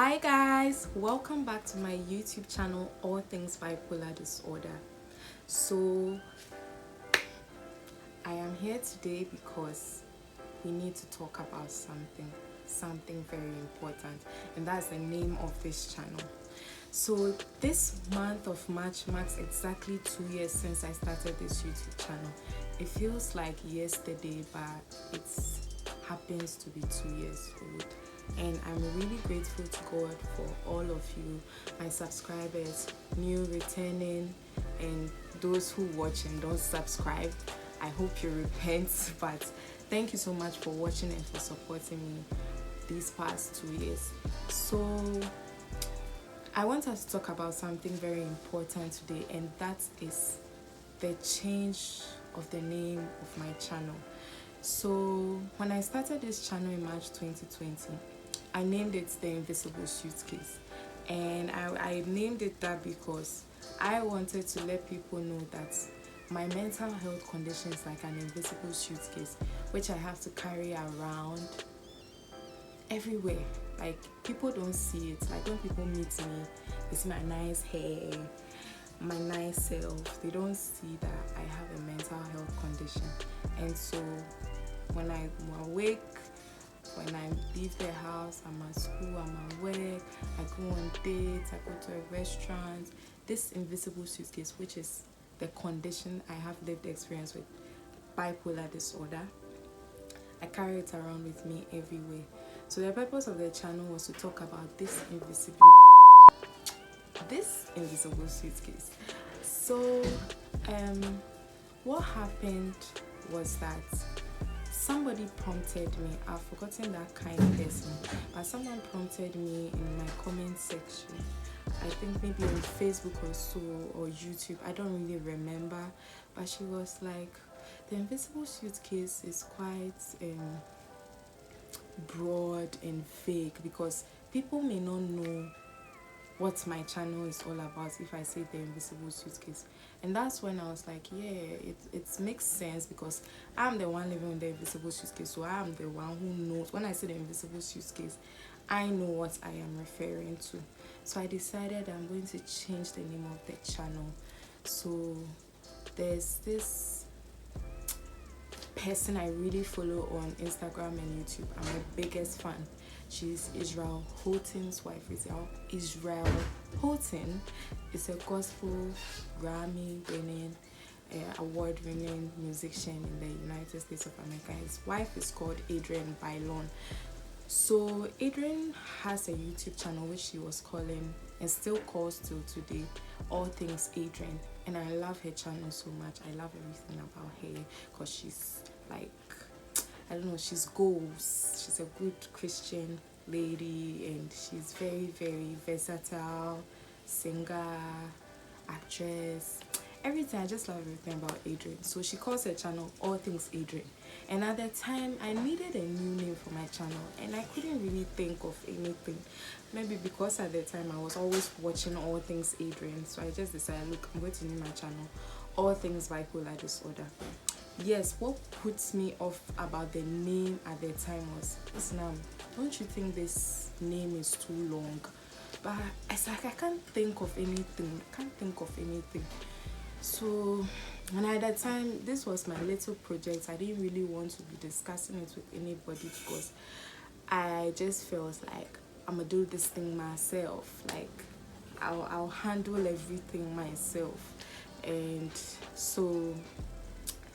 Hi guys, welcome back to my YouTube channel, All Things Bipolar Disorder. So I am here today because we need to talk about something very important, and that's the name of this channel. So this month of March marks exactly 2 years since I started this YouTube channel. It feels like yesterday, but it happens to be 2 years old. And I'm really grateful to God for all of you, my subscribers, new, returning, and those who watch and don't subscribe. I hope you repent, but thank you so much for watching and for supporting me these past 2 years. So I want us to talk about something very important today, and that is the change of the name of my channel. So when I started this channel in March 2020, I named it The Invisible Suitcase, and I named it that because I wanted to let people know that my mental health condition is like an invisible suitcase which I have to carry around everywhere. Like, people don't see it. Like, when people meet me, they see my nice hair, my nice self. They don't see that I have a mental health condition. And so when I'm awake, when I leave the house, I'm at school, I'm at work, I go on dates, I go to a restaurant, this invisible suitcase, which is the condition I have lived experience with, bipolar disorder, I carry it around with me everywhere. So the purpose of the channel was to talk about this invisible suitcase. So what happened was that somebody prompted me. I've forgotten that kind of person, but someone prompted me in my comment section. I think maybe on Facebook or so, or YouTube. I don't really remember, but she was like, the invisible suitcase is quite broad and vague because people may not know what my channel is all about if I say the invisible suitcase. And that's when I was like, yeah, it makes sense because I'm the one living in the invisible suitcase, so I'm the one who knows. When I say the invisible suitcase, I know what I am referring to. So I decided I'm going to change the name of the channel. So there's this person I really follow on Instagram and YouTube. I'm my biggest fan. She's Israel Houghton's wife. Israel Houghton is a gospel Grammy-winning, award-winning musician in the United States of America. His wife is called Adrienne Bailon. So Adrienne has a YouTube channel which she was calling, and still calls till today, All Things Adrienne. And I love her channel so much. I love everything about her because she's like, I don't know, she's goals. She's a good Christian lady, and she's very, very versatile, singer, actress, everything. I just love everything about Adrienne. So she calls her channel All Things Adrienne. And at the time, I needed a new name for my channel, and I couldn't really think of anything. Maybe because at the time I was always watching All Things Adrienne, so I just decided, look, I'm going to name my channel All Things Bipolar Disorder. Yes, what puts me off about the name at the time was, listen, don't you think this name is too long? But it's like I can't think of anything. So, and at that time, this was my little project. I didn't really want to be discussing it with anybody because I just felt like I'm gonna do this thing myself. Like, I'll handle everything myself. And so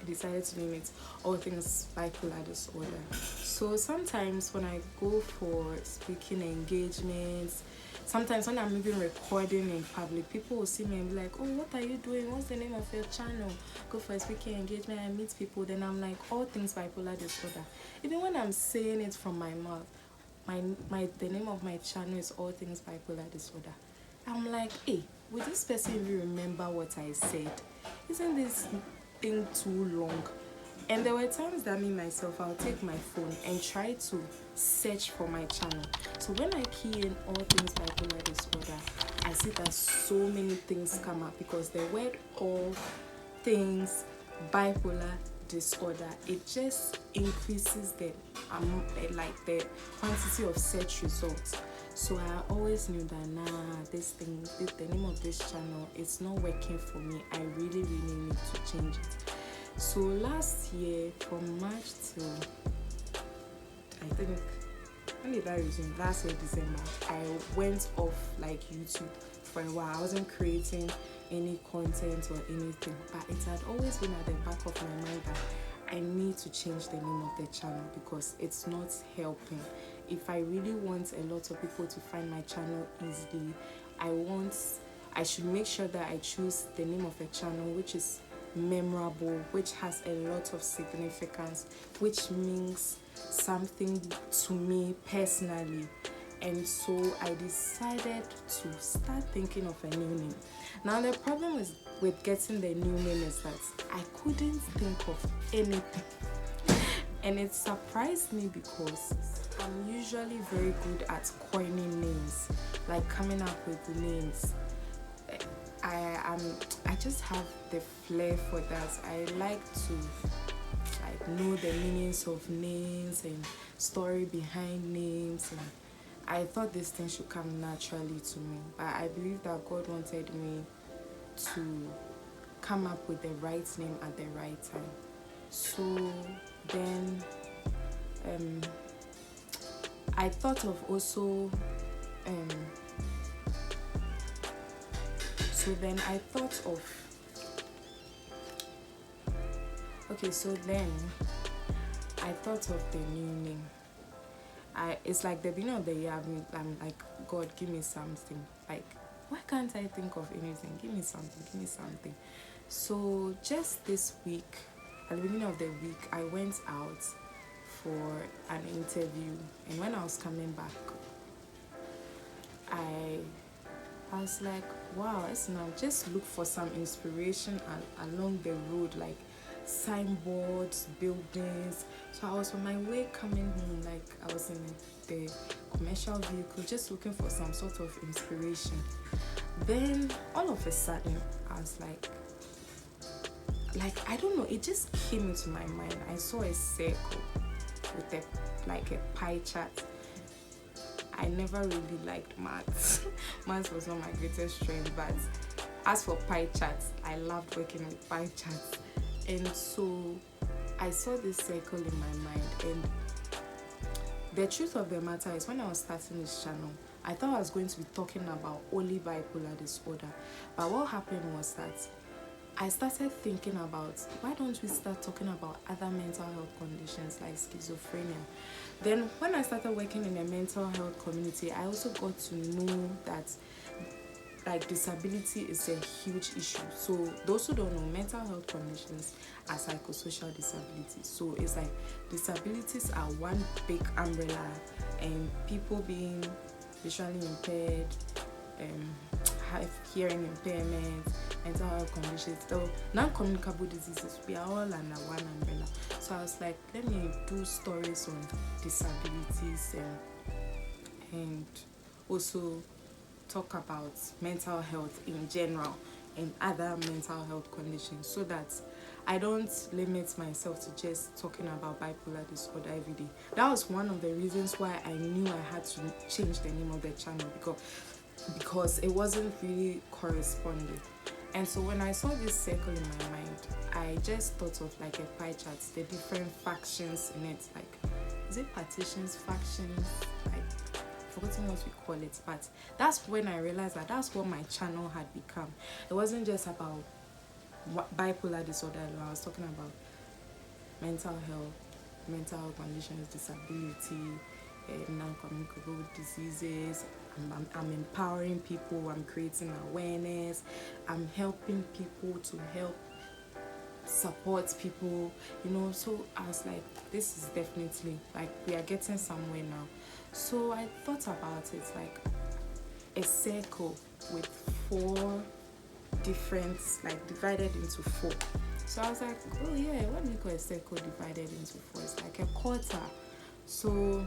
I decided to name it All Things Bipolar Disorder. So sometimes when I go for speaking engagements, sometimes when I'm even recording in public, people will see me and be like, oh, what are you doing? What's the name of your channel? Go for a speaking engagement and meet people. Then I'm like, All Things Bipolar Disorder. Even when I'm saying it from my mouth, the name of my channel is All Things Bipolar Disorder. I'm like, hey, will this person even remember what I said? Isn't this thing too long? And there were times that me myself, I'll take my phone and try to search for my channel. So when I key in All Things Bipolar Disorder, I see that so many things come up because the word All Things Bipolar Disorder, it just increases the quantity of search results. So I always knew that the name of this channel, it's not working for me. I really need to change it. So last year, from March till, I think, when did I resume? Last year, December, I went off like YouTube for a while. I wasn't creating any content or anything, but it had always been at the back of my mind that I need to change the name of the channel because it's not helping. If I really want a lot of people to find my channel easily, I should make sure that I choose the name of a channel which is memorable, which has a lot of significance, which means something to me personally. And so I decided to start thinking of a new name. Now the problem with getting the new name is that I couldn't think of anything. And it surprised me because I'm usually very good at coining names, like coming up with the names. I just have the flair for that. I like to know the meanings of names and story behind names, and I thought this thing should come naturally to me. But I believe that God wanted me to come up with the right name at the right time. So then I thought of also so then I thought of the new name. It's like the beginning of the year, I'm like, God, give me something. Like, why can't I think of anything? Give me something. So just this week, at the beginning of the week, I went out for an interview, and when I was coming back, I was like, wow, let's now just look for some inspiration along the road, like signboards, buildings. So I was on my way coming home, like I was in the commercial vehicle, just looking for some sort of inspiration. Then all of a sudden, I was like I don't know, it just came into my mind. I saw a circle with a pie chart. I never really liked maths. Maths was not my greatest strength, but as for pie charts, I loved working with pie charts. And so I saw this circle in my mind, and the truth of the matter is, when I was starting this channel, I thought I was going to be talking about only bipolar disorder. But what happened was that I started thinking about, why don't we start talking about other mental health conditions like schizophrenia? Then when I started working in the mental health community, I also got to know that disability is a huge issue. So those who don't know, mental health conditions are psychosocial disabilities. So it's like disabilities are one big umbrella, and people being visually impaired, have hearing impairment, mental health conditions, though non-communicable diseases, we are all under one umbrella. So I was like, let me do stories on disabilities and also talk about mental health in general and other mental health conditions, so that I don't limit myself to just talking about bipolar disorder every day. That was one of the reasons why I knew I had to change the name of the channel, because it wasn't really corresponding. And so when I saw this circle in my mind, I just thought of like a pie chart, the different factions in it, like, is it partitions, factions, like, forgotten what we call it. But that's when I realized that that's what my channel had become. It wasn't just about bipolar disorder alone. I was talking about mental health conditions, disability, non-communicable diseases. I'm empowering people, I'm creating awareness, I'm helping people to help support people, so I was like, this is definitely, like, we are getting somewhere now. So I thought about it like a circle with 4 different, like, divided into 4. So I was like, oh yeah, what do you call a circle divided into 4? It's like a quarter. So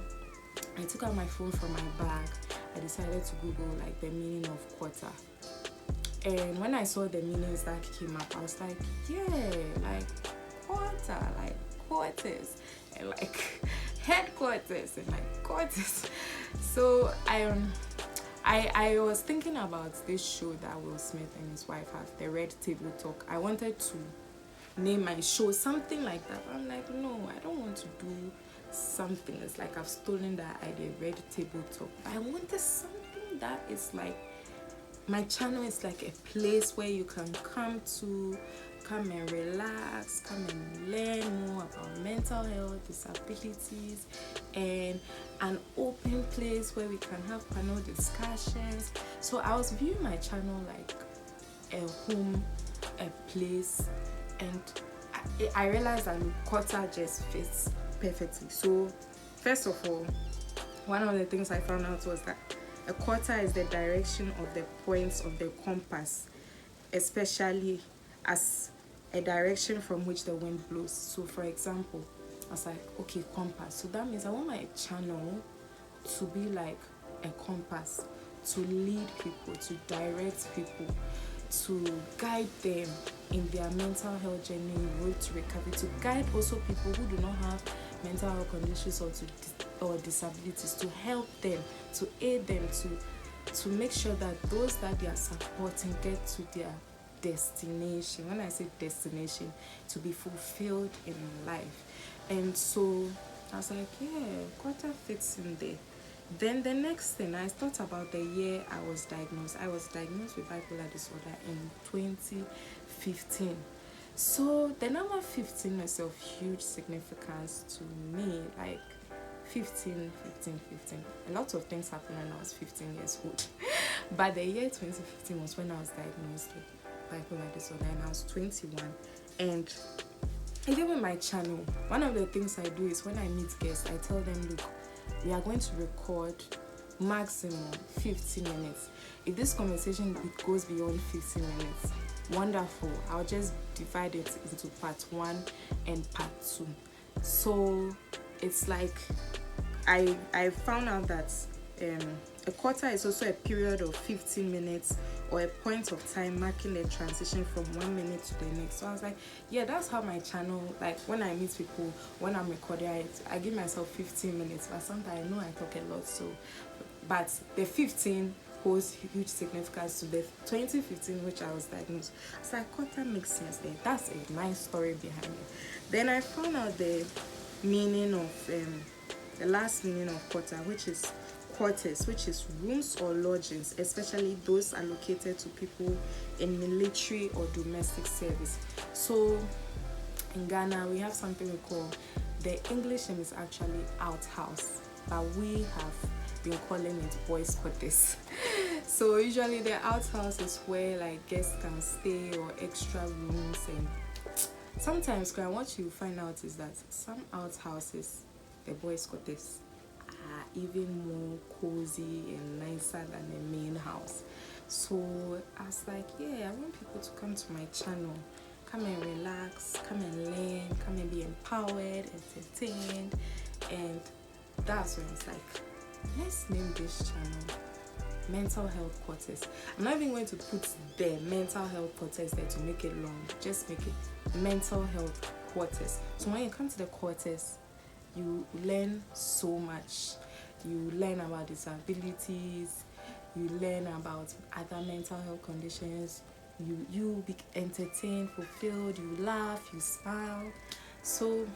I took out my phone from my bag. I decided to Google like the meaning of quarter. And when I saw the meanings that came up, I was like, yeah, like quarter, like quarters, and like headquarters, and like quarters. So I was thinking about this show that Will Smith and his wife have, the Red Table Talk. I wanted to name my show something like that, but I'm like, no, I don't want to do something. It's like I've stolen that idea, Red Table Talk. But I wanted something that is like, my channel is like a place where you can come and relax, come and learn more about mental health, disabilities, and an open place where we can have panel discussions. So I was viewing my channel like a home, a place, and I realized that quarter just fits perfectly. So first of all, one of the things I found out was that a quarter is the direction of the points of the compass, especially as a direction from which the wind blows. So for example, I was like, okay, compass. So that means I want my channel to be like a compass, to lead people, to direct people, to guide them in their mental health journey, road to recovery, to guide also people who do not have mental health conditions or disabilities, to help them, to aid them, to make sure that those that they are supporting get to their destination. When I say destination, to be fulfilled in life. And so I was like, yeah, quarter fits in there. Then the next thing, I thought about the year I was diagnosed. I was diagnosed with bipolar disorder in 2015. So the number 15 is of huge significance to me. Like 15. A lot of things happened when I was 15 years old. But the year 2015 was when I was diagnosed with bipolar disorder, and I was 21. And even with my channel, one of the things I do is when I meet guests, I tell them, look, we are going to record maximum 15 minutes. If this conversation goes beyond 15 minutes, wonderful. I'll just divide it into part 1 and part 2. So it's like I found out that a quarter is also a period of 15 minutes or a point of time marking the transition from 1 minute to the next. So I was like, yeah, that's how my channel, like when I meet people, when I'm recording, I give myself 15 minutes, but sometimes I know I talk a lot. So, but the 15 holds huge significance to the 2015, which I was diagnosed. So like, quarter makes sense there. That's a nice story behind it. Then I found out the meaning of, the last meaning of quarter, which is quarters, which is rooms or lodgings, especially those allocated to people in military or domestic service. So in Ghana, we have something we call, the English name is actually outhouse, but we have been calling it boys' quarters. So usually the outhouse is where like guests can stay, or extra rooms. And sometimes what you find out is that some outhouses, the boys' quarters, are even more cozy and nicer than the main house. So I was like, yeah, I want people to come to my channel, come and relax, come and learn, come and be empowered, entertained. And that's when it's like, let's name this channel Mental Health Quarters. I'm not even going to put the Mental Health Quarters there to make it long, just make it Mental Health Quarters. So when you come to the quarters, you learn so much. You learn about disabilities, you learn about other mental health conditions, you be entertained, fulfilled, you laugh, you smile. So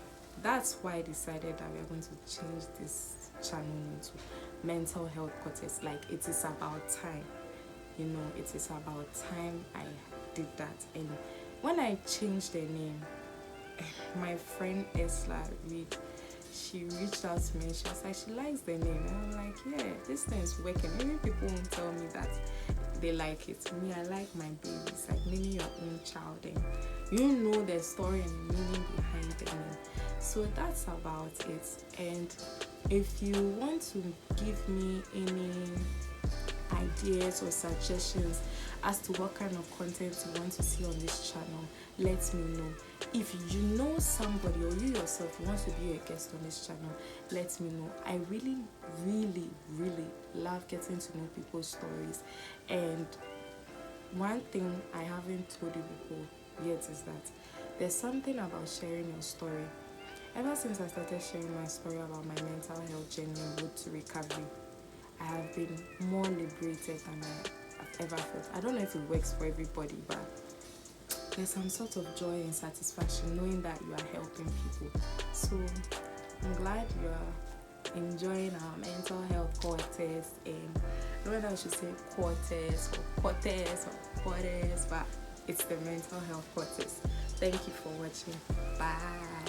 that's why I decided that we are going to change this channel into Mental Health Quarters. Like, it is about time, it is about time I did that. And when I changed the name, my friend Esla Reed, she reached out to me and she was like, she likes the name. And I'm like, yeah, this thing is working. Even people won't tell me that they like it. Me, I like my baby. It's like naming your own child, and you know the story and the meaning behind the name. So that's about it. And if you want to give me any ideas or suggestions as to what kind of content you want to see on this channel, let me know. If you know somebody, or you yourself want to be a guest on this channel, let me know. I really love getting to know people's stories. And one thing I haven't told you people yet is that there's something about sharing your story. Ever since I started sharing my story about my mental health journey and road to recovery, I have been more liberated than I've ever felt. I don't know if it works for everybody, but there's some sort of joy and satisfaction knowing that you are helping people. So I'm glad you are enjoying our mental health quarters, and I don't know if I should say quarters, but it's the mental health quarters. Thank you for watching. Bye.